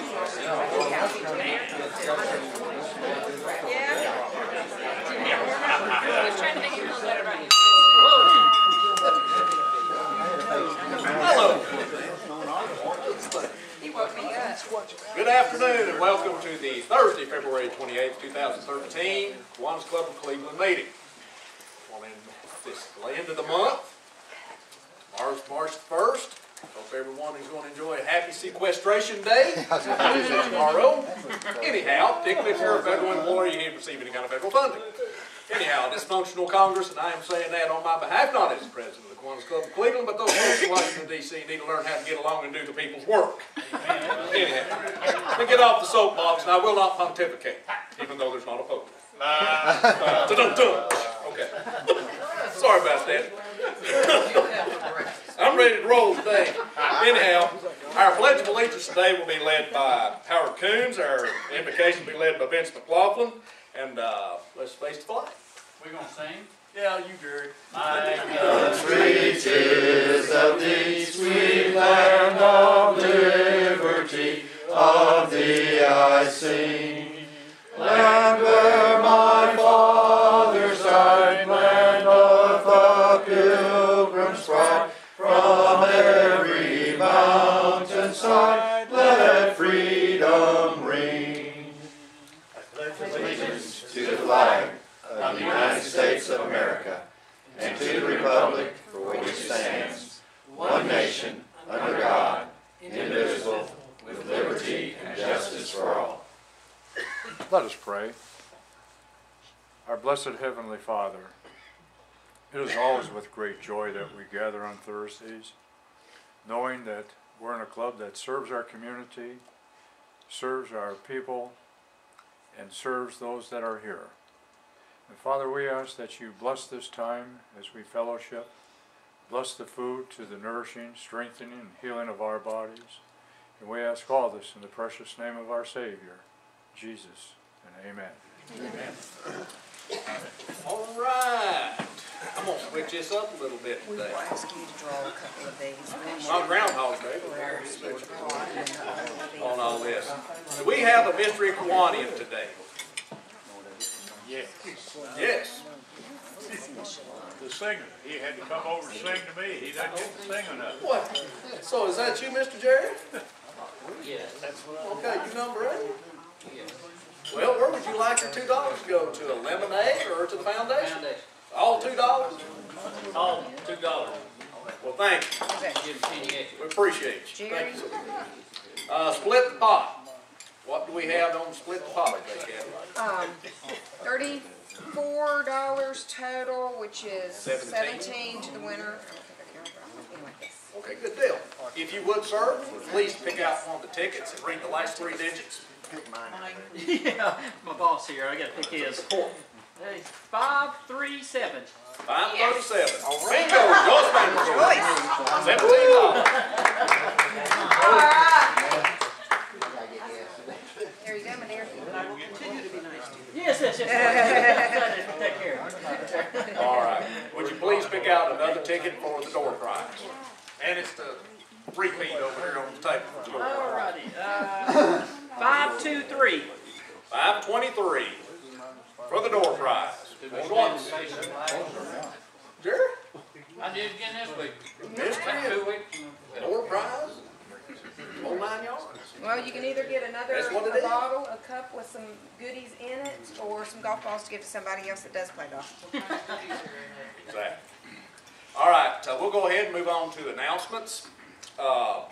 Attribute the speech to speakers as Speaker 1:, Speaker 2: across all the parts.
Speaker 1: Hello. Good afternoon and welcome to the Thursday, February 28th, 2013 Kiwanis Club of Cleveland meeting. Well, in this end of the month, March 1st. Hope everyone is going to enjoy a happy sequestration day tomorrow. Anyhow, particularly if you're a federal employee, you can't receive any kind of federal funding. Anyhow, a dysfunctional Congress, and I am saying that on my behalf, not as the president of the Kiwanis Club of Cleveland, but those folks in Washington, D.C. need to learn how to get along and do the people's work. Anyhow, let me get off the soapbox, and I will not pontificate, even though there's not a pope. Okay. Sorry about that. I'm ready to roll today. Anyhow, our Pledge of Allegiance today will be led by Howard Coons. Our invocation will be led by Vince McLaughlin. And let's face the flag.
Speaker 2: We're going to sing?
Speaker 1: Yeah, you, Jerry.
Speaker 3: My country, 'tis of thee, sweet land of liberty, of thee I sing. Land where my fathers died, land of the pilgrim's pride, from every mountainside, let freedom ring. Allegiance to the flag of the United States of America, and to the republic for which it stands, one nation, under God, indivisible, with liberty and justice for all.
Speaker 4: Let us pray. Our blessed Heavenly Father, it is always with great joy that we gather on Thursdays, knowing that we're in a club that serves our community, serves our people, and serves those that are here. And Father, we ask that you bless this time as we fellowship, bless the food to the nourishing, strengthening, and healing of our bodies. And we ask all this in the precious name of our Savior, Jesus, and amen.
Speaker 1: Amen. All right. I'm going to switch this up a little bit
Speaker 5: We
Speaker 1: today.
Speaker 5: will ask you to draw a couple of these.
Speaker 1: Not Groundhog Day, but on all this. Do we have a mystery Kiwanian today?
Speaker 2: Yes.
Speaker 1: Yes.
Speaker 2: The singer. He had to come over and sing to me. He doesn't get to sing enough.
Speaker 1: What? So is that you, Mr. Jerry?
Speaker 6: Yes.
Speaker 1: Okay, you number 8? Well, where would you like your $2 to go? To a lemonade or to the foundation? All $2?
Speaker 6: All $2.
Speaker 1: Well, thank you.
Speaker 6: Give 10 extra.
Speaker 1: We appreciate you.
Speaker 5: Jerry?
Speaker 1: Thank you. Split the pot. What do we have on split the pot today, Kathy?
Speaker 5: $34 total, which is
Speaker 1: 17.
Speaker 5: 17 to the winner. Anyway, yes.
Speaker 1: Okay, good deal. If you would, sir, please pick out one of the tickets and read the last 3 digits.
Speaker 6: Yeah, my boss here. I got to pick his. Hey, 537.
Speaker 1: 537. Bingo! Joyce Banker. $17.
Speaker 5: All right. There you go, my dear.
Speaker 6: Yes. Take care.
Speaker 1: All right. Would you please pick out another ticket for the door prize? And it's the repeat over here on the table.
Speaker 6: All righty. 523.
Speaker 1: 523 for the door prize. Going once. Jerry?
Speaker 6: I did again this week.
Speaker 1: Mystery
Speaker 6: 2 weeks.
Speaker 1: door prize? Whole 9 yards.
Speaker 5: Well, you can either get another
Speaker 1: That's what it is.
Speaker 5: bottle, a cup with some goodies in it, or some golf balls to give to somebody else that does play golf.
Speaker 1: Exactly. All right, we'll go ahead and move on to announcements.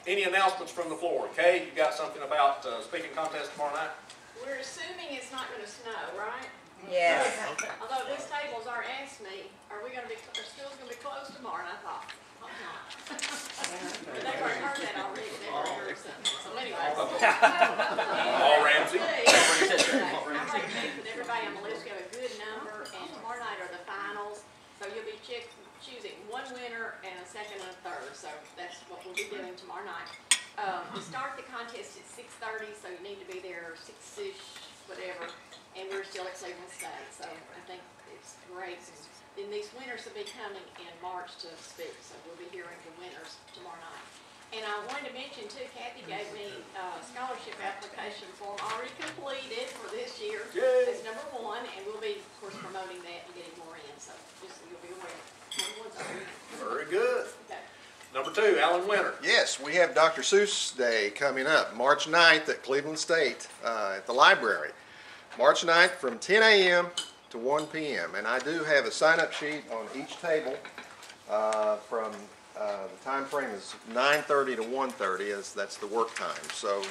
Speaker 1: Any announcements from the floor? Kay, you got something about speaking contest tomorrow night?
Speaker 7: We're assuming it's not going to snow, right?
Speaker 5: Yes.
Speaker 7: Although these tables are asked me, are schools going to be closed tomorrow? And I thought, hope not. But they've already heard that already. They've already heard something. So anyway.
Speaker 1: All Ramsey.
Speaker 7: I'm ready to everybody on the list to have a good number, and tomorrow night are the finals. So you'll be choosing one winner and a second and a third. So that's what we'll be doing tomorrow night. We start the contest at 6:30, so you need to be there 6-ish, whatever. And we're still at Cleveland State, so I think it's great. And these winners will be coming in March to speak, so we'll be hearing the winners tomorrow night. And I wanted to mention too, Kathy gave me a scholarship application form already completed for this year.
Speaker 1: Yay.
Speaker 7: That's number one, and we'll be, of course, promoting that and getting more in, so just so you'll be aware. Number one's already.
Speaker 1: Very good.
Speaker 7: Okay.
Speaker 1: Number 2, Alan Winter.
Speaker 3: Yes, we have Dr. Seuss Day coming up, March 9th at Cleveland State at the library. March 9th from 10 a.m. to 1 p.m. And I do have a sign-up sheet on each table from the time frame is 9:30 to 1:30, as that's the work time. So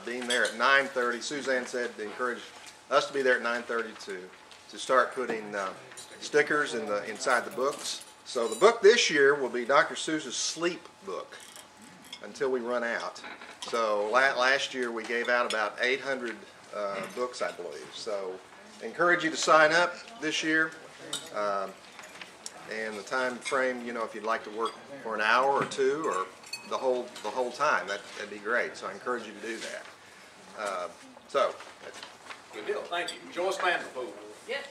Speaker 3: being there at 9:30, Suzanne said to encourage us to be there at 9:30 to start putting stickers inside the books. So the book this year will be Dr. Seuss's Sleep book until we run out. So last year we gave out about 800 books, I believe. So encourage you to sign up this year. And the time frame, you know, if you'd like to work for an hour or two or the whole time, that'd be great. So I encourage you to do that.
Speaker 1: Good deal. Thank you. Joyce Vanderpool.
Speaker 8: Yes.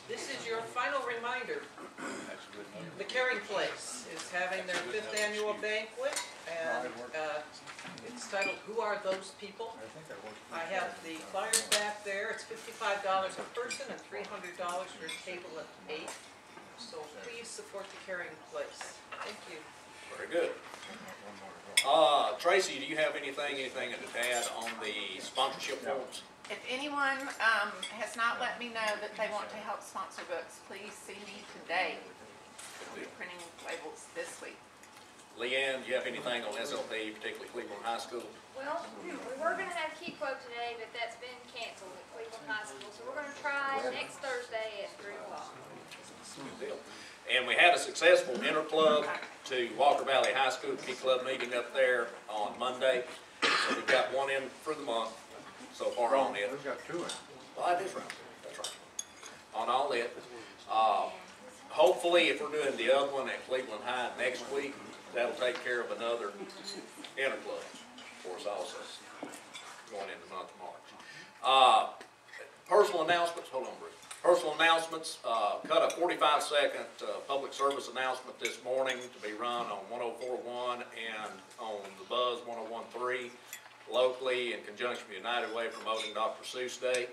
Speaker 8: This is your final reminder. The Caring Place is having their 5th annual banquet, and it's titled "Who Are Those People?" I have the flyers back there. It's $55 a person and $300 for a table of 8. So please support the Caring Place. Thank you.
Speaker 1: Very good. Tracy, do you have anything to add on the sponsorship forms?
Speaker 9: If anyone has not let me know that they want to help sponsor books, please see me today. We're printing labels this week.
Speaker 1: Leanne, do you have anything on SLP, particularly Cleveland High School?
Speaker 10: Well, we were going to have Key Quote today, but that's been canceled at Cleveland High School. So we're going to try next Thursday at 3 o'clock.
Speaker 1: Good deal. And we had a successful interclub to Walker Valley High School Key Club meeting up there on Monday. So we've got one in for the month so far on it.
Speaker 4: We've got 2 in.
Speaker 1: Well, that is right. That's right. On all it. Hopefully, if we're doing the other one at Cleveland High next week, that'll take care of another interclub for us also, going into the month of March. Personal announcements. Hold on, Bruce. Personal announcements. Cut a 45-second public service announcement this morning to be run on 104.1 and on the Buzz 101.3 locally in conjunction with United Way promoting Dr. Seuss Day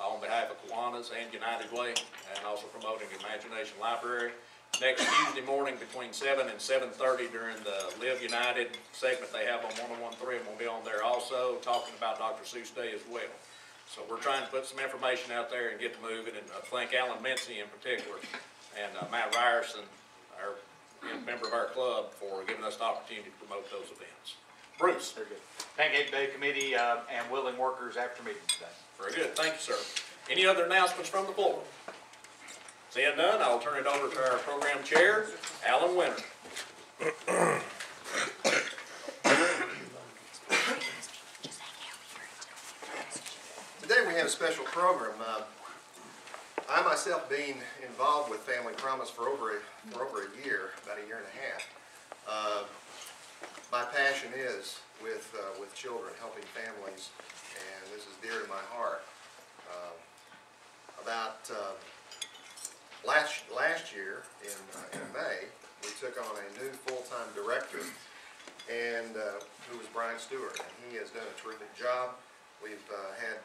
Speaker 1: on behalf of Kiwanis and United Way, and also promoting Imagination Library. Next Tuesday morning between 7 and 7:30 during the Live United segment they have on 101.3, and we'll be on there also talking about Dr. Seuss Day as well. So we're trying to put some information out there and get to moving, and I thank Alan Mincy in particular and Matt Ryerson, our member of our club, for giving us the opportunity to promote those events. Bruce.
Speaker 11: Very good. Pancake Day Committee and willing workers after meeting today.
Speaker 1: Very good. Thank you, sir. Any other announcements from the floor? Seeing none, I'll turn it over to our program chair, Alan Winter.
Speaker 3: Today we have a special program. I myself being involved with Family Promise for over a year, about a year and a half. My passion is with children, helping families, and this is dear to my heart. Last year in May, we took on a new full-time director, and who was Brian Stewart, and he has done a terrific job. We've had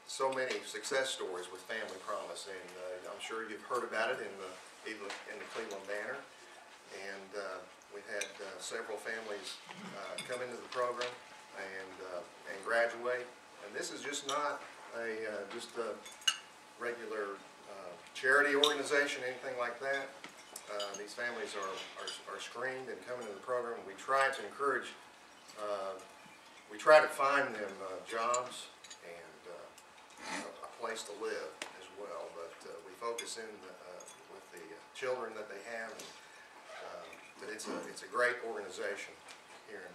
Speaker 3: so many success stories with Family Promise, and I'm sure you've heard about it in the Cleveland Banner. And we've had several families come into the program and graduate. And this is just not just a regular charity organization, anything like that. These families are screened and come into the program. We try to encourage. We try to find them jobs and a place to live as well. But we focus in with the children that they have. But it's a great organization here in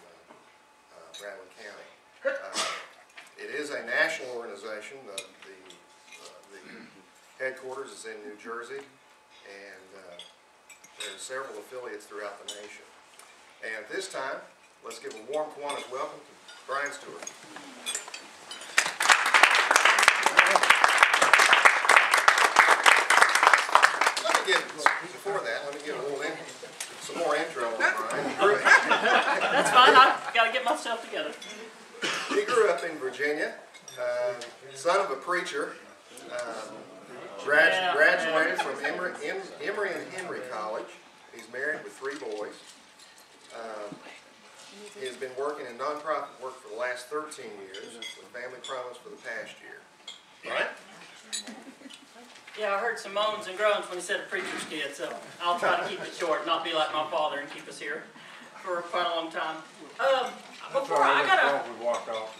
Speaker 3: Bradley County. It is a national organization. The headquarters is in New Jersey, and there are several affiliates throughout the nation. And at this time, let's give a warm Kiwanis welcome to Brian Stewart. Let me before that, let me get a little some more intro on Brian.
Speaker 6: That's fine, I've got to get myself together.
Speaker 3: He grew up in Virginia, son of a preacher, graduated from Emory and Henry College. He's married with 3 boys. He has been working in nonprofit work for the last 13 years, with Family Promise for the past year. Right?
Speaker 6: Yeah, I heard some moans and groans when he said a preacher's kid, so I'll try to keep it short, not be like my father and keep us here for quite a long time. Before I gotta...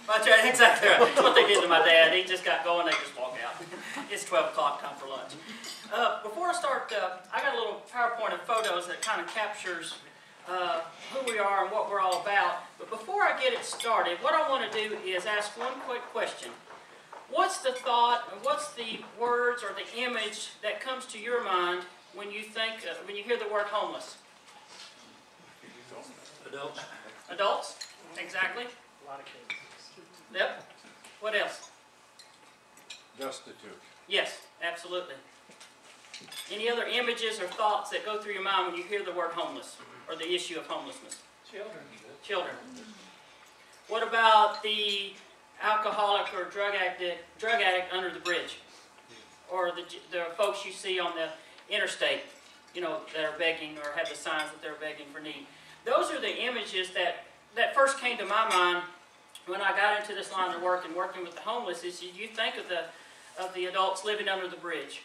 Speaker 6: That's right, exactly right. That's what they did to my dad. He just got going, they just walk out. It's 12 o'clock, time for lunch. Before I start, I got a little PowerPoint of photos that kind of captures who we are and what we're all about. But before I get it started, what I want to do is ask one quick question. What's the thought, what's the words or the image that comes to your mind when you think, when you hear the word homeless?
Speaker 2: Adults.
Speaker 6: Adults? Exactly.
Speaker 2: A lot of kids.
Speaker 6: Yep. What else?
Speaker 4: Destitute.
Speaker 6: Yes, absolutely. Any other images or thoughts that go through your mind when you hear the word homeless or the issue of homelessness?
Speaker 2: Children.
Speaker 6: Children. What about the alcoholic or drug addict under the bridge? Or the folks you see on the interstate, you know, that are begging or have the signs that they're begging for need. Those are the images that first came to my mind when I got into this line of work and working with the homeless. Is you think of the adults living under the bridge,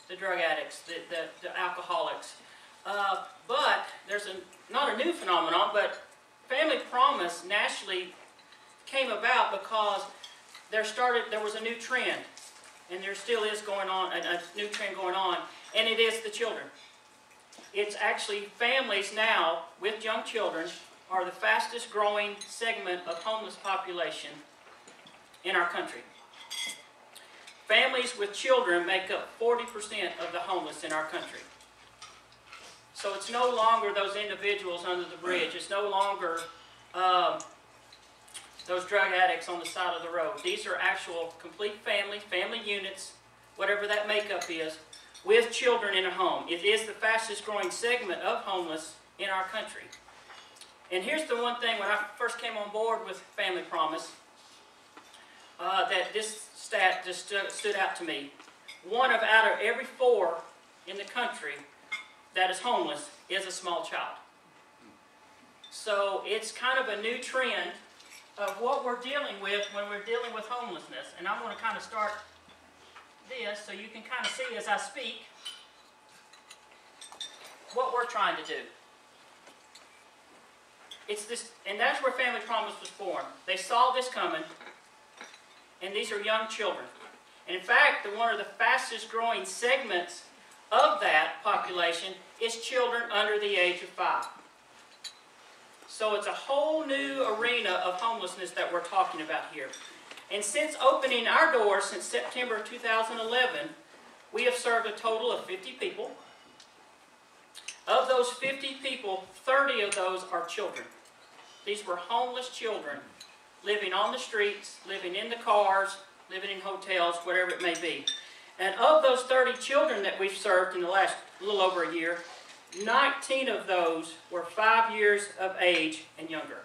Speaker 6: the drug addicts, the alcoholics. But there's not a new phenomenon, but Family Promise nationally came about because there was a new trend, and there still is going on, a new trend going on, and it is the children. It's actually families now with young children are the fastest growing segment of homeless population in our country. Families with children make up 40% of the homeless in our country. So it's no longer those individuals under the bridge. It's no longer those drug addicts on the side of the road. These are actual complete family units, whatever that makeup is, with children in a home. It is the fastest growing segment of homeless in our country. And here's the one thing, when I first came on board with Family Promise, that this stat just stood out to me. 1 out of every 4 in the country that is homeless is a small child. So it's kind of a new trend of what we're dealing with when we're dealing with homelessness. And I'm going to kind of start this so you can kind of see as I speak what we're trying to do. It's this, and that's where Family Promise was born. They saw this coming, and these are young children. And in fact, one of the fastest growing segments of that population is children under the age of 5. So it's a whole new arena of homelessness that we're talking about here. And since opening our doors since September 2011, we have served a total of 50 people. Of those 50 people, 30 of those are children. These were homeless children living on the streets, living in the cars, living in hotels, whatever it may be. And of those 30 children that we've served in the last little over a year, 19 of those were 5 years of age and younger.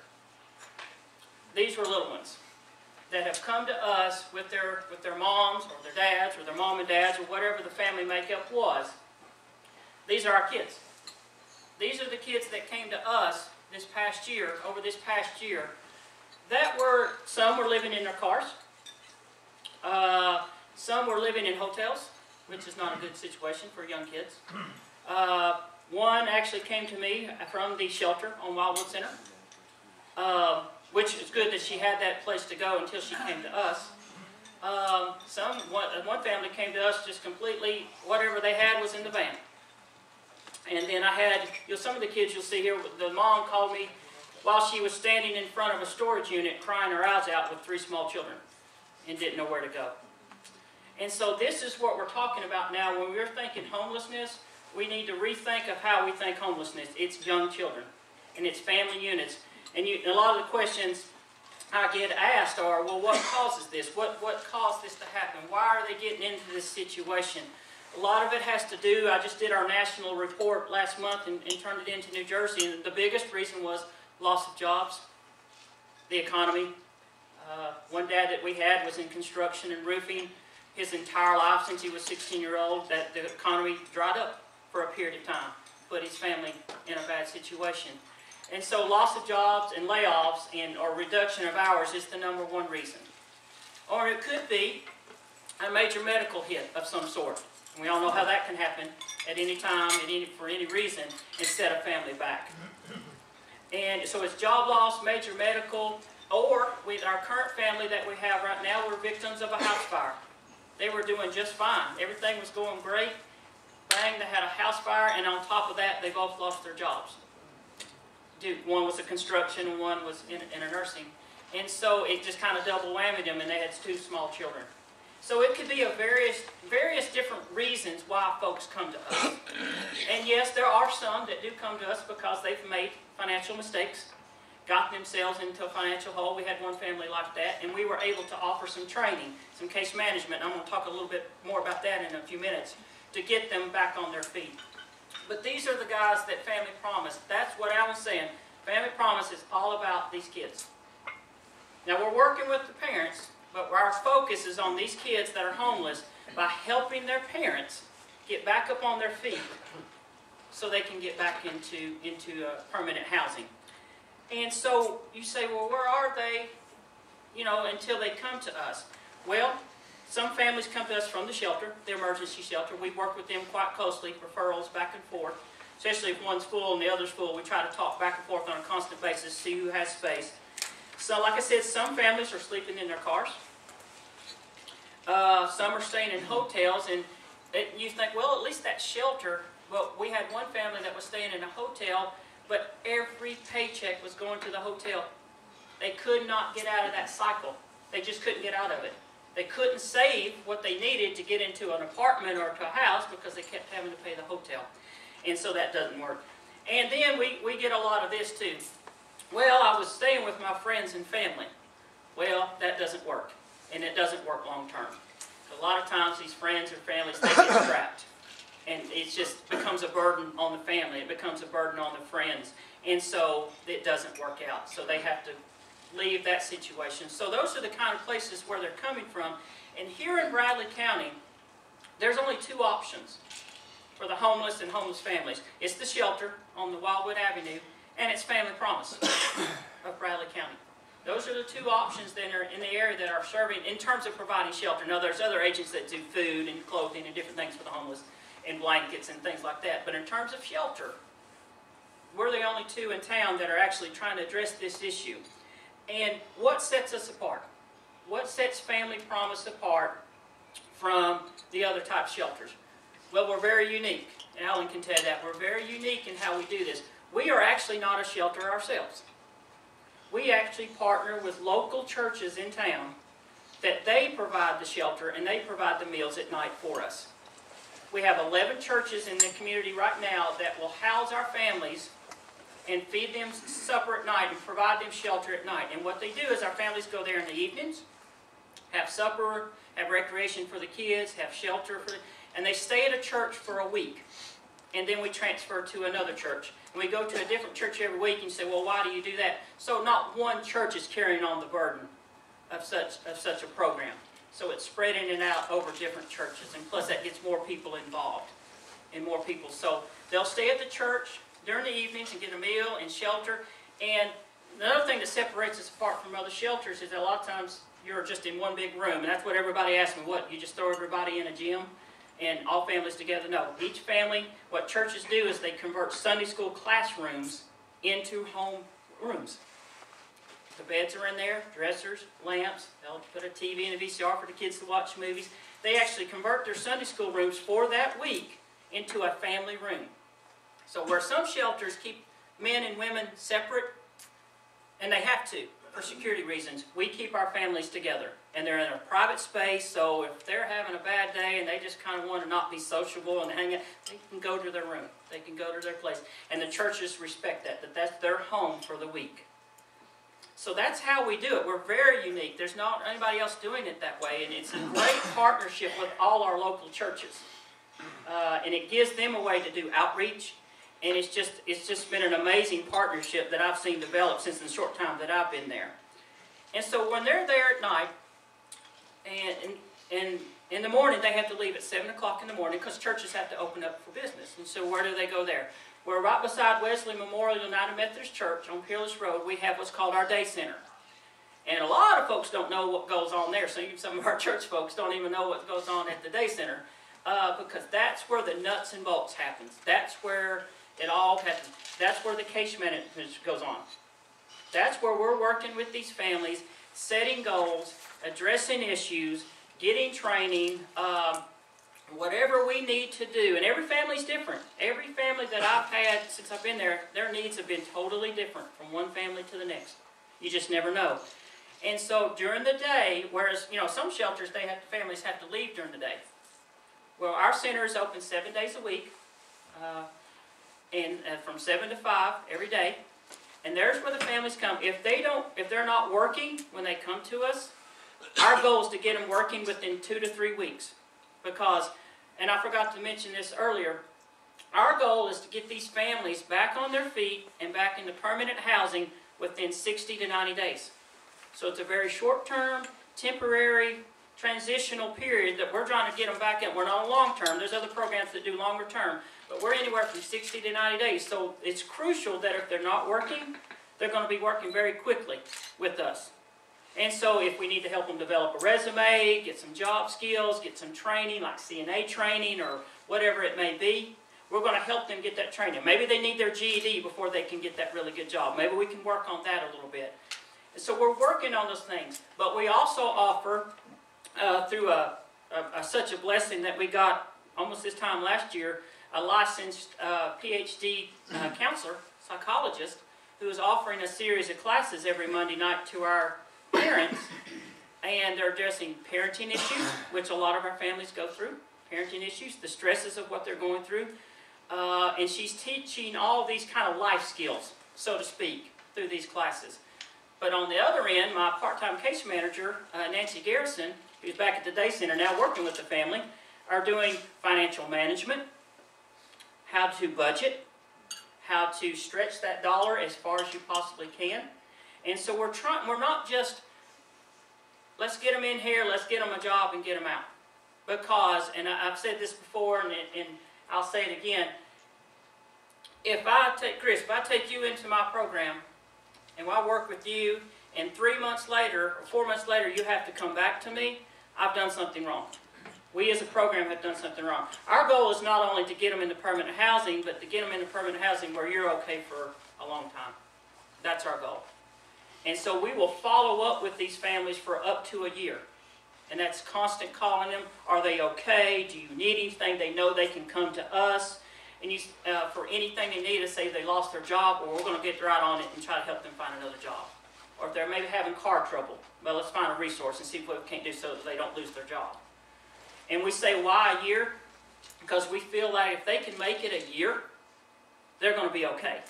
Speaker 6: These were little ones that have come to us with their moms or their dads or their mom and dads or whatever the family makeup was. These are our kids. These are the kids that came to us this past year, over this past year, some were living in their cars. Some were living in hotels, which is not a good situation for young kids. One actually came to me from the shelter on Wildwood Center, which is good that she had that place to go until she came to us. One family came to us just completely, whatever they had was in the van. And then I had, some of the kids you'll see here, the mom called me while she was standing in front of a storage unit crying her eyes out with 3 small children and didn't know where to go. And so this is what we're talking about now. When we're thinking homelessness, we need to rethink of how we think homelessness. It's young children and it's family units. And a lot of the questions I get asked are, well, what causes this? What caused this to happen? Why are they getting into this situation? A lot of it has to do, I just did our national report last month and turned it into New Jersey, and the biggest reason was loss of jobs, the economy. One dad that we had was in construction and roofing his entire life since he was 16-year-old, that the economy dried up for a period of time, put his family in a bad situation. And so loss of jobs and layoffs or reduction of hours is the #1 reason. Or it could be a major medical hit of some sort. We all know how that can happen at any time, for any reason, and set a family back. And so it's job loss, major medical, or with our current family that we have right now, we're victims of a house fire. They were doing just fine. Everything was going great. Bang, they had a house fire, and on top of that, they both lost their jobs. One was a construction and one was in a nursing. And so it just kind of double whammied them, and they had 2 small children. So it could be various different reasons why folks come to us. And yes, there are some that do come to us because they've made financial mistakes, got themselves into a financial hole. We had one family like that, and we were able to offer some training, some case management. I'm going to talk a little bit more about that in a few minutes to get them back on their feet. But these are the guys that Family Promise, that's what Alan's saying. Family Promise is all about these kids. Now we're working with the parents, but our focus is on these kids that are homeless by helping their parents get back up on their feet so they can get back into permanent housing. And so you say, well, where are they, until they come to us? Well, some families come to us from the shelter, the emergency shelter. We work with them quite closely, referrals back and forth, especially if one's full and the other's full. We try to talk back and forth on a constant basis, see who has space. So like I said, some families are sleeping in their cars. Some are staying in hotels, and you think, well, at least that shelter. Well, we had one family that was staying in a hotel, but every paycheck was going to the hotel. They could not get out of that cycle. They just couldn't get out of it. They couldn't save what they needed to get into an apartment or to a house because they kept having to pay the hotel. And so that doesn't work. And then we get a lot of this too. Well, I was staying with my friends and family. Well, that doesn't work. And it doesn't work long term. A lot of times these friends or families, they get strapped. And it just becomes a burden on the family. It becomes a burden on the friends. And so it doesn't work out. So they have to leave that situation. So those are the kind of places where they're coming from. And here in Bradley County, there's only 2 options for the homeless and homeless families. It's the shelter on the Wildwood Avenue, and it's Family Promise of Bradley County. Those are the 2 options that are in the area that are serving in terms of providing shelter. Now there's other agents that do food and clothing and different things for the homeless and blankets and things like that. But in terms of shelter, we're the only 2 in town that are actually trying to address this issue. And what sets us apart? What sets Family Promise apart from the other type shelters? Well, we're very unique. Alan can tell you that. We're very unique in how we do this. We are actually not a shelter ourselves. We actually partner with local churches in town that they provide the shelter and they provide the meals at night for us. We have 11 churches in the community right now that will house our families and feed them supper at night and provide them shelter at night. And what they do is our families go there in the evenings, have supper, have recreation for the kids, have shelter for and they stay at a church for a week. And then we transfer to another church. And we go to a different church every week and you say, well, why do you do that? So not one church is carrying on the burden of such a program. So it's spreading it out over different churches. And plus that gets more people involved and more people. So they'll stay at the church during the evenings and get a meal and shelter. And another thing that separates us apart from other shelters is that a lot of times you're just in one big room. And that's what everybody asks me, what, you just throw everybody in a gym and all families together? No. Each family, what churches do is they convert Sunday school classrooms into home rooms. The beds are in there, dressers, lamps. They'll put a TV and a VCR for the kids to watch movies. They actually convert their Sunday school rooms for that week into a family room. So where some shelters keep men and women separate, and they have to for security reasons, we keep our families together. And they're in a private space, so if they're having a bad day and they just kind of want to not be sociable and hang out, they can go to their room. They can go to their place. And the churches respect that that's their home for the week. So that's how we do it. We're very unique. There's not anybody else doing it that way, and it's a great partnership with all our local churches. and it gives them a way to do outreach. And it's just been an amazing partnership that I've seen develop since the short time that I've been there. And so when they're there at night, and in the morning they have to leave at 7 o'clock in the morning because churches have to open up for business. And so where do they go there? We're right beside Wesley Memorial United Methodist Church on Peerless Road. We have what's called our day center. And a lot of folks don't know what goes on there. So even some of our church folks don't even know what goes on at the day center because that's where the nuts and bolts happens. That's where it all happens. That's where the case management goes on. That's where we're working with these families, setting goals, addressing issues, getting training, whatever we need to do. And every family's different. Every family that I've had since I've been there, their needs have been totally different from one family to the next. You just never know. And so during the day, whereas, some shelters, families have to leave during the day. Well, our center is open 7 days a week, and from 7 to 5 every day. And there's where the families come. If they're not working when they come to us, our goal is to get them working within 2 to 3 weeks. Because, and I forgot to mention this earlier, our goal is to get these families back on their feet and back into permanent housing within 60 to 90 days. So it's a very short-term, temporary, transitional period that we're trying to get them back in. We're not long-term. There's other programs that do longer-term. But we're anywhere from 60 to 90 days. So it's crucial that if they're not working, they're going to be working very quickly with us. And so if we need to help them develop a resume, get some job skills, get some training like CNA training or whatever it may be, we're going to help them get that training. Maybe they need their GED before they can get that really good job. Maybe we can work on that a little bit. And so we're working on those things. But we also offer, through such a blessing that we got almost this time last year, a licensed PhD counselor, psychologist, who is offering a series of classes every Monday night to our parents. And they're addressing parenting issues, which a lot of our families go through. Parenting issues, the stresses of what they're going through. And she's teaching all these kind of life skills, so to speak, through these classes. But on the other end, my part-time case manager, Nancy Garrison, who's back at the day center now working with the family, are doing financial management, how to budget, how to stretch that dollar as far as you possibly can. And so we're not just, let's get them in here, let's get them a job and get them out. Because, and I've said this before and I'll say it again, Chris, if I take you into my program and I work with you and 3 months later or 4 months later you have to come back to me, I've done something wrong. We as a program have done something wrong. Our goal is not only to get them into permanent housing, but to get them into permanent housing where you're okay for a long time. That's our goal. And so we will follow up with these families for up to a year. And that's constant calling them. Are they okay? Do you need anything? They know they can come to us. And for anything they need, to say they lost their job, or we're going to get right on it and try to help them find another job. Or if they're maybe having car trouble, well, let's find a resource and see what we can't do so that they don't lose their job. And we say, why a year? Because we feel like if they can make it a year, they're going to be okay.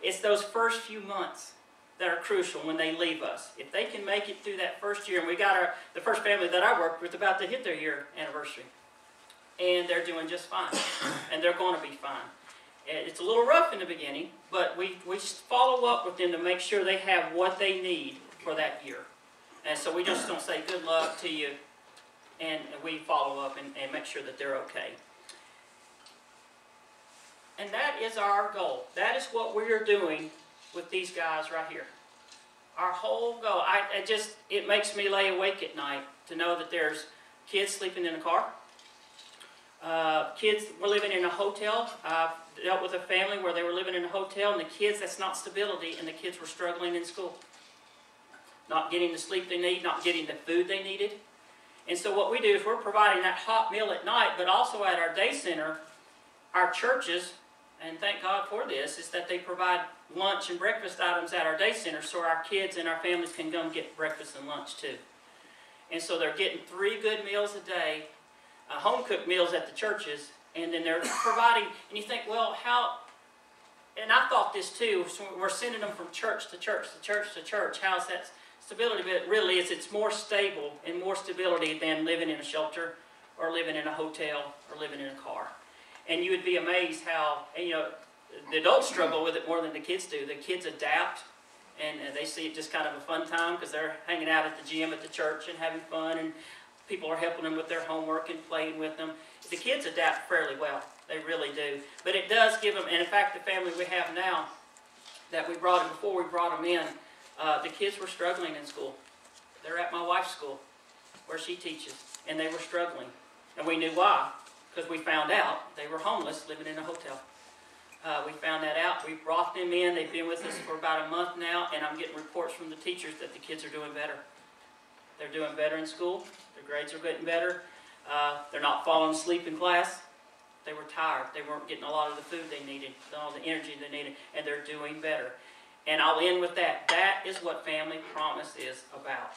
Speaker 6: It's those first few months that are crucial when they leave us. If they can make it through that first year, and we got the first family that I worked with about to hit their year anniversary. And they're doing just fine. And they're going to be fine. It's a little rough in the beginning, but we follow up with them to make sure they have what they need for that year. And so we just don't say good luck to you, and we follow up and make sure that they're okay. And that is our goal. That is what we're doing with these guys right here. Our whole goal. It makes me lay awake at night to know that there's kids sleeping in the car. Kids were living in a hotel. I've dealt with a family where they were living in a hotel, and the kids, that's not stability, and the kids were struggling in school. Not getting the sleep they need, not getting the food they needed. And so what we do is we're providing that hot meal at night, but also at our day center, our churches, and thank God for this, is that they provide lunch and breakfast items at our day center so our kids and our families can go and get breakfast and lunch too. And so they're getting 3 good meals a day, home-cooked meals at the churches, and then they're providing, and you think, well, how, and I thought this too, so we're sending them from church to church to church to church. How's that stability? But it really is, it's more stable and more stability than living in a shelter or living in a hotel or living in a car. And you would be amazed how, and, you know, the adults struggle with it more than the kids do. The kids adapt, and they see it just kind of a fun time because they're hanging out at the gym at the church and having fun, and people are helping them with their homework and playing with them. The kids adapt fairly well. They really do. But it does give them, and in fact, the family we have now that we brought in, before we brought them in, the kids were struggling in school. They're at my wife's school where she teaches, and they were struggling. And we knew why, because we found out they were homeless living in a hotel. We found that out. We brought them in. They've been with us for about a month now, and I'm getting reports from the teachers that the kids are doing better. They're doing better in school. Their grades are getting better. They're not falling asleep in class. They were tired. They weren't getting a lot of the food they needed, all the energy they needed, and they're doing better. And I'll end with that. That is what Family Promise is about.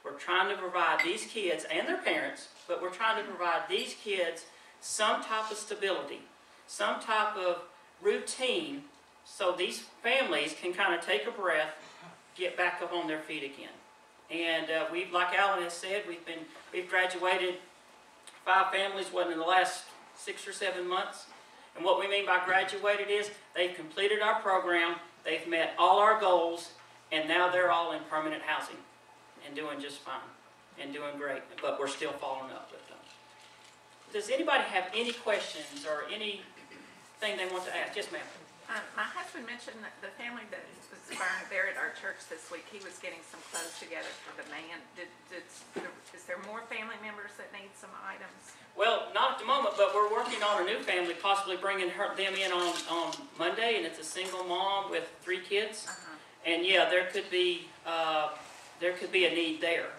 Speaker 6: We're trying to provide these kids and their parents, but we're trying to provide these kids some type of stability, some type of routine, so these families can kind of take a breath, get back up on their feet again. And we've, like Alan has said, we've graduated 5 families in the last 6 or 7 months. And what we mean by graduated is they've completed our program, they've met all our goals, and now they're all in permanent housing and doing just fine and doing great. But we're still following up with them. Does anybody have any questions or anything they want to ask? Yes, ma'am.
Speaker 9: My husband mentioned that the family that was buried at our church this week, he was getting some clothes together for the man. Is there more family members that need some items?
Speaker 6: Well, not at the moment, but we're working on a new family, possibly bringing them in on Monday, and it's a single mom with 3 kids. And yeah, there could be a need there.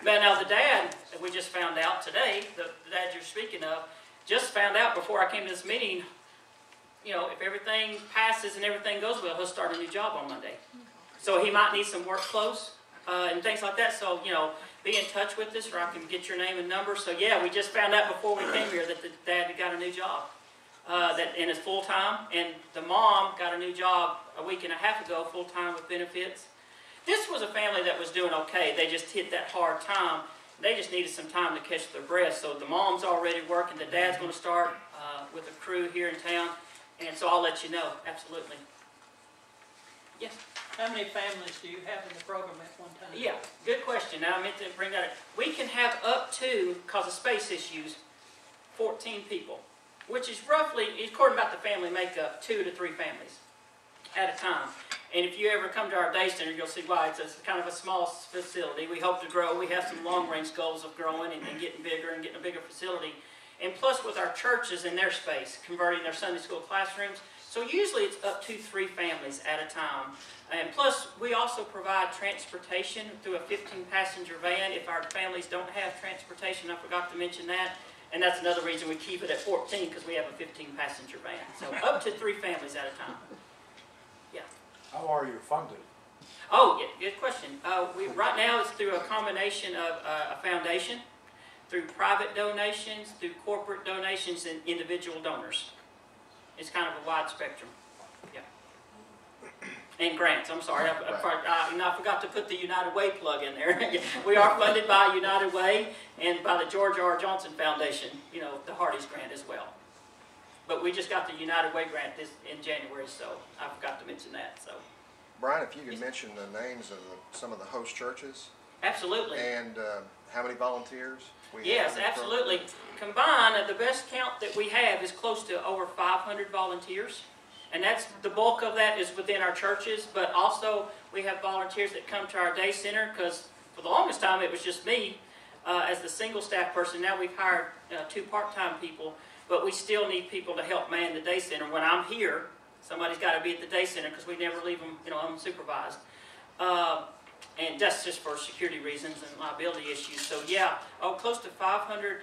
Speaker 6: But now the dad, we just found out today, the dad you're speaking of, just found out before I came to this meeting, you know, if everything passes and everything goes well, he'll start a new job on Monday. So he might need some work clothes and things like that. So, you know, be in touch with us, or I can get your name and number. So yeah, we just found out before we came here that the dad had got a new job and it's full-time. And the mom got a new job a week and a half ago, full-time with benefits. This was a family that was doing okay. They just hit that hard time. They just needed some time to catch their breath. So the mom's already working. The dad's going to start with a crew here in town. And so I'll let you know. Absolutely. Yes?
Speaker 8: How many families do you have in the program at one time?
Speaker 6: Yeah, good question. Now I meant to bring that up. We can have up to, because of space issues, 14 people, which is roughly, according about the family makeup, 2 to 3 families at a time. And if you ever come to our day center, you'll see why. It's kind of a small facility. We hope to grow. We have some long-range goals of growing and getting bigger and getting a bigger facility. And plus with our churches in their space, converting their Sunday school classrooms. So usually it's up to 3 families at a time. And plus we also provide transportation through a 15-passenger van if our families don't have transportation. I forgot to mention that. And that's another reason we keep it at 14, because we have a 15-passenger van. So up to 3 families at a time. Yeah.
Speaker 4: How are you funded?
Speaker 6: Oh, yeah, good question. Right now it's through a combination of a foundation, through private donations, through corporate donations, and individual donors. It's kind of a wide spectrum. Yeah. And grants, I'm sorry. I forgot to put the United Way plug in there. We are funded by United Way and by the George R. Johnson Foundation, you know, the Hardee's grant as well. But we just got the United Way grant in January, so I forgot to mention that. So,
Speaker 3: Brian, if you could mention the names of some of the host churches.
Speaker 6: Absolutely.
Speaker 3: And how many volunteers we have?
Speaker 6: Yes, absolutely. Combined, the best count that we have is close to over 500 volunteers. And that's the bulk of that is within our churches, but also we have volunteers that come to our day center, because for the longest time it was just me as the single staff person. Now we've hired 2 part-time people, but we still need people to help man the day center. When I'm here, somebody's got to be at the day center, because we never leave them, you know, unsupervised. And that's just for security reasons and liability issues. So yeah, close to 500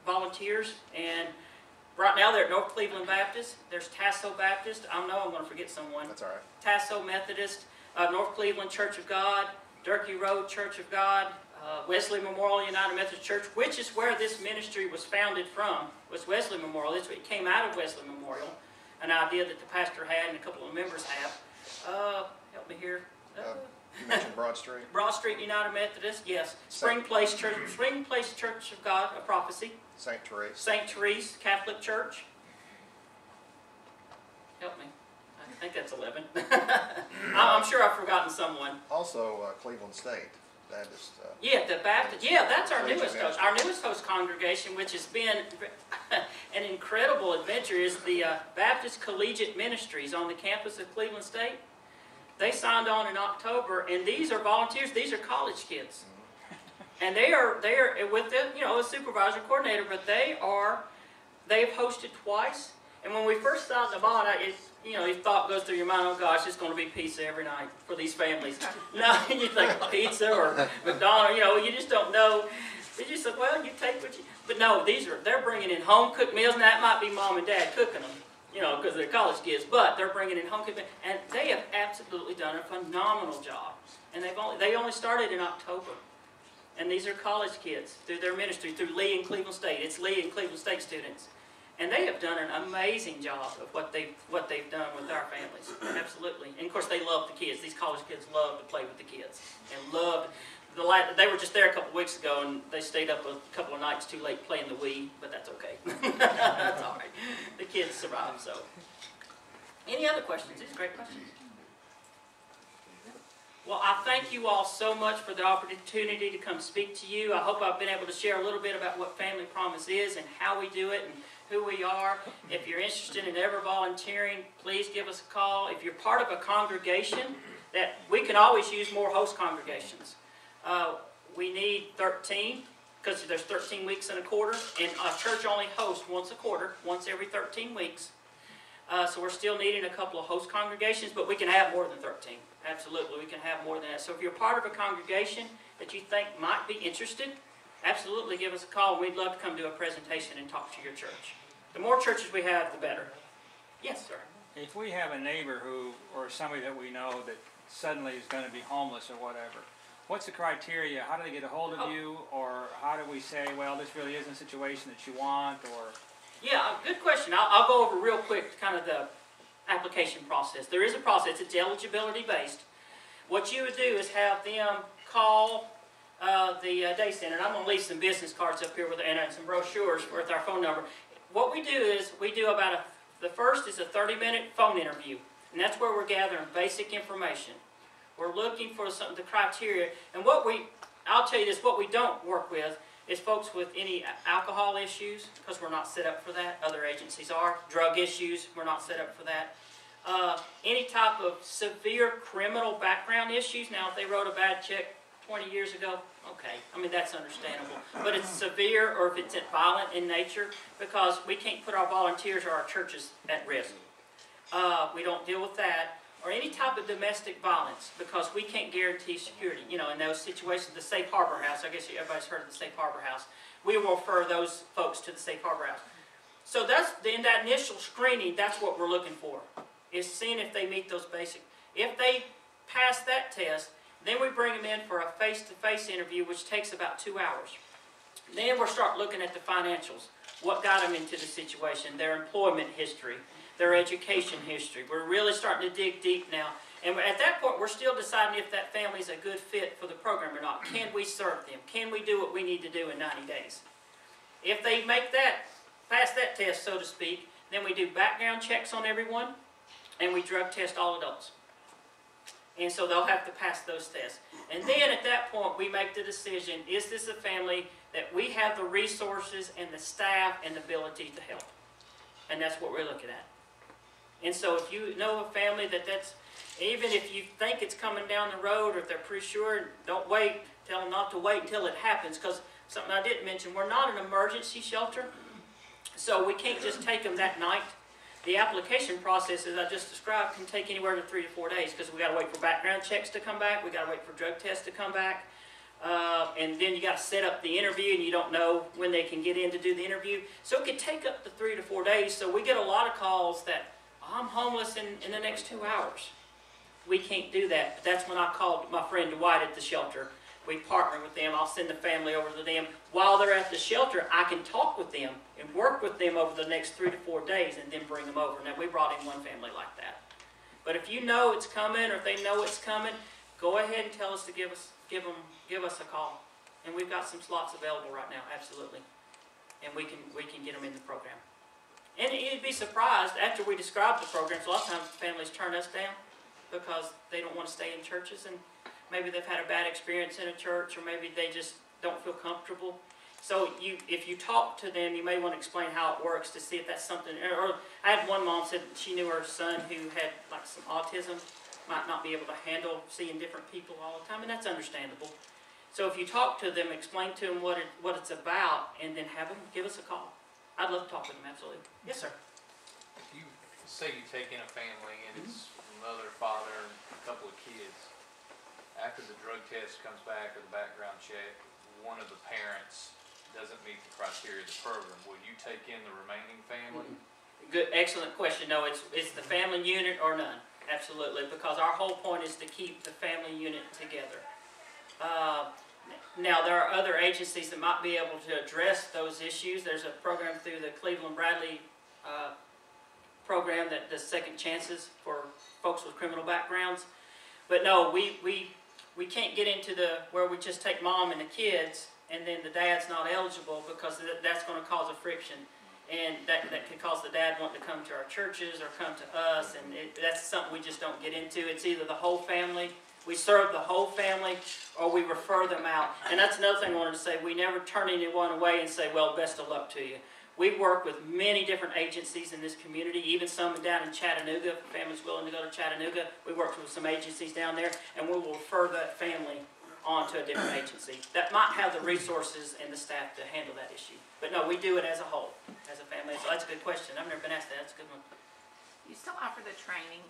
Speaker 6: volunteers. And right now they're at North Cleveland Baptist. There's Tasso Baptist. I know I'm going to forget someone.
Speaker 3: That's all right.
Speaker 6: Tasso Methodist, North Cleveland Church of God, Durkee Road Church of God, Wesley Memorial United Methodist Church, which is where this ministry was founded from, was Wesley Memorial. It came out of Wesley Memorial, an idea that the pastor had and a couple of members have. Help me here.
Speaker 3: You mentioned Broad Street.
Speaker 6: Broad Street United Methodist, yes. Spring Place Church of God, a prophecy.
Speaker 3: St. Therese.
Speaker 6: St. Therese Catholic Church. help me. I think that's 11. I'm sure I've forgotten someone.
Speaker 3: Also, Cleveland State Baptist.
Speaker 6: Yeah, the Baptist. Yeah, that's our
Speaker 3: Collegiate
Speaker 6: newest host. Our newest host congregation, which has been an incredible adventure, is the Baptist Collegiate Ministries on the campus of Cleveland State. They signed on in October, and these are volunteers. These are college kids, and they are with the a supervisor coordinator, but they've hosted twice. And when we first signed them on, your thought goes through your mind, oh gosh, it's going to be pizza every night for these families. No, you think pizza or McDonald's, you just don't know. You just said, well, you take what you, but no, they're bringing in home cooked meals, and that might be mom and dad cooking them, because they're college kids, but they're bringing in home cooked meals, and they have absolutely done a phenomenal job. And they only started in October. And these are college kids through their ministry, through Lee and Cleveland State. It's Lee and Cleveland State students. And they have done an amazing job of what they've done with our families. Absolutely. And of course they love the kids. These college kids love to play with the kids. And loved they were just there a couple of weeks ago, and they stayed up a couple of nights too late playing the Wii, but that's okay. That's all right. The kids survived, so. Any other questions? These are great questions. Well, I thank you all so much for the opportunity to come speak to you. I hope I've been able to share a little bit about what Family Promise is and how we do it and who we are. If you're interested in ever volunteering, please give us a call. If you're part of a congregation, that we can always use more host congregations. We need 13 because there's 13 weeks in a quarter, and a church only hosts once a quarter, once every 13 weeks. So we're still needing a couple of host congregations, but we can have more than 13. Absolutely, we can have more than that. So if you're part of a congregation that you think might be interested, absolutely give us a call. We'd love to come do a presentation and talk to your church. The more churches we have, the better. Yes, sir.
Speaker 12: If we have a neighbor or somebody that we know that suddenly is going to be homeless or whatever, what's the criteria? How do they get a hold of you? Or how do we say, well, this really isn't a situation that you want? Or
Speaker 6: yeah, good question. I'll go over real quick kind of the application process. There is a process. It's eligibility based. What you would do is have them call the day center. And I'm going to leave some business cards up here and some brochures with our phone number. What we do is we do the first is a 30-minute phone interview. And that's where we're gathering basic information. We're looking for the criteria. And I'll tell you this, what we don't work with is folks with any alcohol issues, because we're not set up for that. Other agencies are. Drug issues, we're not set up for that. Any type of severe criminal background issues. Now, if they wrote a bad check 20 years ago, okay. I mean, that's understandable. But it's severe or if it's violent in nature, because we can't put our volunteers or our churches at risk. We don't deal with that. Or any type of domestic violence, because we can't guarantee security. In those situations, the Safe Harbor House, I guess everybody's heard of the Safe Harbor House. We will refer those folks to the Safe Harbor House. So in that initial screening, that's what we're looking for, is seeing if they meet those basic. If they pass that test, then we bring them in for a face-to-face interview, which takes about 2 hours. Then we'll start looking at the financials, what got them into the situation, their employment history, their education history. We're really starting to dig deep now. And at that point, we're still deciding if that family is a good fit for the program or not. Can we serve them? Can we do what we need to do in 90 days? If they pass that test, so to speak, then we do background checks on everyone, and we drug test all adults. And so they'll have to pass those tests. And then at that point, we make the decision, is this a family that we have the resources and the staff and the ability to help? And that's what we're looking at. And so if you know a family that's, even if you think it's coming down the road or if they're pretty sure, don't wait. Tell them not to wait until it happens, because something I didn't mention, we're not an emergency shelter, so we can't just take them that night. The application process, as I just described, can take anywhere to 3 to 4 days, because we got to wait for background checks to come back, we got to wait for drug tests to come back, and then you got to set up the interview, and you don't know when they can get in to do the interview. So it could take up to 3 to 4 days. So we get a lot of calls that, I'm homeless in the next 2 hours. We can't do that. But that's when I called my friend Dwight at the shelter. We partner with them. I'll send the family over to them. While they're at the shelter, I can talk with them and work with them over the next 3 to 4 days and then bring them over. Now, we brought in one family like that. But if you know it's coming or if they know it's coming, go ahead and tell us to give us a call. And we've got some slots available right now, absolutely. And we can get them in the program. And you'd be surprised, after we describe the programs, a lot of times families turn us down because they don't want to stay in churches, and maybe they've had a bad experience in a church, or maybe they just don't feel comfortable. So if you talk to them, you may want to explain how it works to see if that's something. Or I had one mom said she knew her son who had like some autism, might not be able to handle seeing different people all the time, and that's understandable. So if you talk to them, explain to them what it's about, and then have them give us a call. I'd love to talk with them, absolutely. Yes, sir.
Speaker 13: If you say you take in a family and it's mother, father, and a couple of kids, after the drug test comes back or the background check, one of the parents doesn't meet the criteria of the program, will you take in the remaining family?
Speaker 6: Good, excellent question. No, it's the family unit or none. Absolutely, because our whole point is to keep the family unit together. Now, there are other agencies that might be able to address those issues. There's a program through the Cleveland Bradley program that does second chances for folks with criminal backgrounds. But no, we can't get into where we just take mom and the kids and then the dad's not eligible, because that's going to cause a friction. And that could cause the dad wanting to come to our churches or come to us, and that's something we just don't get into. It's either the whole family, we serve the whole family, or we refer them out. And that's another thing I wanted to say. We never turn anyone away and say, well, best of luck to you. We work with many different agencies in this community, even some down in Chattanooga. If a family's willing to go to Chattanooga, we work with some agencies down there, and we will refer that family on to a different agency that might have the resources and the staff to handle that issue. But no, we do it as a whole, as a family. So that's a good question. I've never been asked that. That's a good one.
Speaker 9: You still offer the training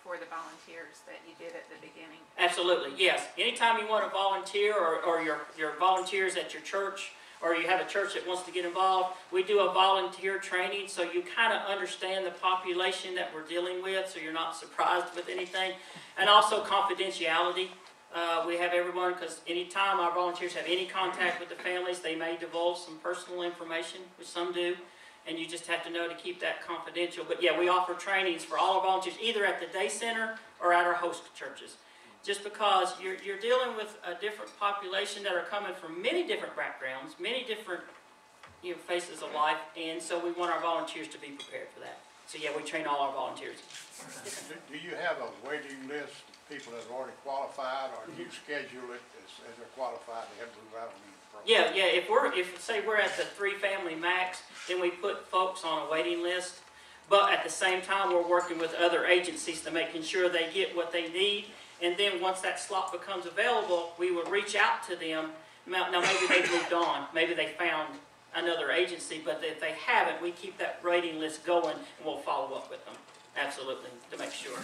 Speaker 9: for the volunteers that you did at the beginning?
Speaker 6: Absolutely, yes. Anytime you want to volunteer, or your volunteers at your church, or you have a church that wants to get involved, we do a volunteer training so you kind of understand the population that we're dealing with, so you're not surprised with anything. And also confidentiality. We have everyone, because anytime our volunteers have any contact with the families, they may divulge some personal information, which some do, and you just have to know to keep that confidential. But yeah, we offer trainings for all our volunteers, either at the day center or at our host churches. Just because you're dealing with a different population that are coming from many different backgrounds, many different phases of life, and so we want our volunteers to be prepared for that. So yeah, we train all our volunteers.
Speaker 2: Do you have a waiting list of people that have already qualified, or do you schedule it as they're qualified, they have to move out on the program?
Speaker 6: Yeah. If say we're at the 3-family max, then we put folks on a waiting list. But at the same time, we're working with other agencies to making sure they get what they need. And then once that slot becomes available, we will reach out to them. Now maybe they've moved on, maybe they found another agency, but if they haven't, we keep that waiting list going, and we'll follow up with them. Absolutely, to make sure.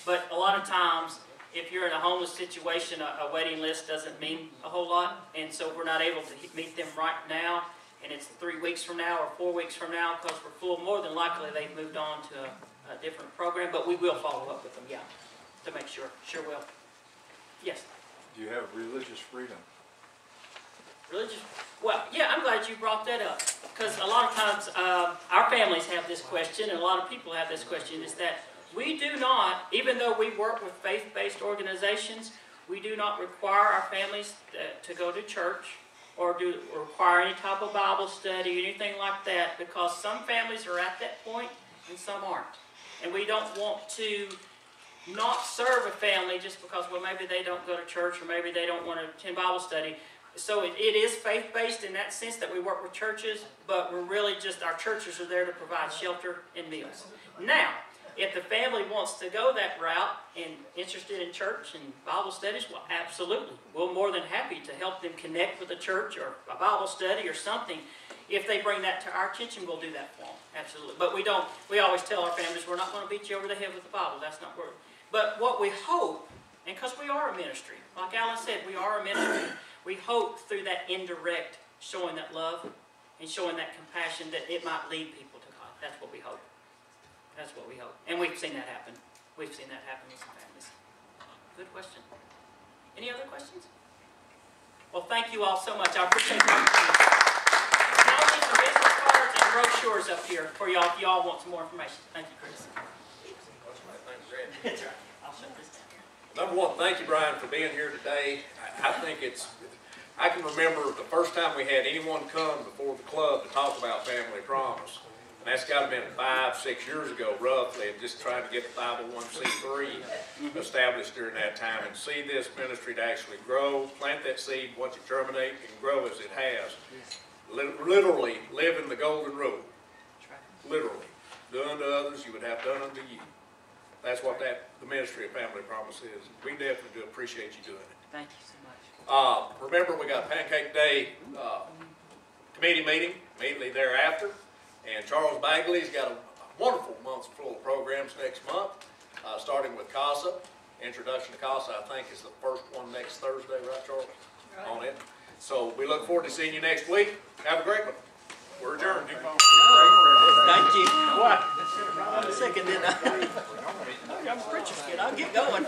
Speaker 6: But a lot of times, if you're in a homeless situation, a waiting list doesn't mean a whole lot, and so we're not able to meet them right now, and it's 3 weeks from now or 4 weeks from now because we're full. More than likely, they've moved on to a different program, but we will follow up with them, yeah, to make sure. Sure will. Yes?
Speaker 4: Do you have religious freedom?
Speaker 6: Religious? Well, yeah, I'm glad you brought that up, because a lot of times our families have this question, and a lot of people have this question, is that we do not, even though we work with faith-based organizations, we do not require our families to go to church or require any type of Bible study or anything like that, because some families are at that point and some aren't. And we don't want to not serve a family just because, well, maybe they don't go to church or maybe they don't want to attend Bible study. So it is faith-based in that sense that we work with churches, but we're really just, our churches are there to provide shelter and meals. Now, if the family wants to go that route and interested in church and Bible studies, well, absolutely. We're more than happy to help them connect with a church or a Bible study or something. If they bring that to our attention, we'll do that for them. Absolutely. But we always tell our families, we're not going to beat you over the head with the Bible. That's not where. But what we hope, and because we are a ministry, like Alan said, we are a ministry, we hope through that indirect showing that love and showing that compassion that it might lead people to God. That's what we hope. That's what we hope. And we've seen that happen. We've seen that happen with some families. Good question. Any other questions? Well, thank you all so much. I appreciate the opportunity. I'll leave some business cards and brochures up here for y'all if y'all want some more information. Thank you, Chris. That's right. I'll shut this down here.
Speaker 1: Number one, thank you, Brian, for being here today. I can remember the first time we had anyone come before the club to talk about Family Promise. And that's got to been 5, 6 years ago roughly, and just trying to get the 501c3 established during that time and see this ministry to actually grow, plant that seed, watch it germinate and grow as it has. Literally living the golden rule. Literally. Do unto others, you would have done unto you. That's what the ministry of Family Promise is. We definitely do appreciate you doing it.
Speaker 6: Thank you so much.
Speaker 1: Remember, we got Pancake Day committee meeting immediately thereafter. And Charles Bagley's got a wonderful month full of programs next month, starting with CASA. Introduction to CASA, I think, is the first one next Thursday, right, Charles? Right. On it. So we look forward to seeing you next week. Have a great one. We're adjourned.
Speaker 6: Thank you. What? I'm second, didn't I? I'm a preacher's kid. I'll get going.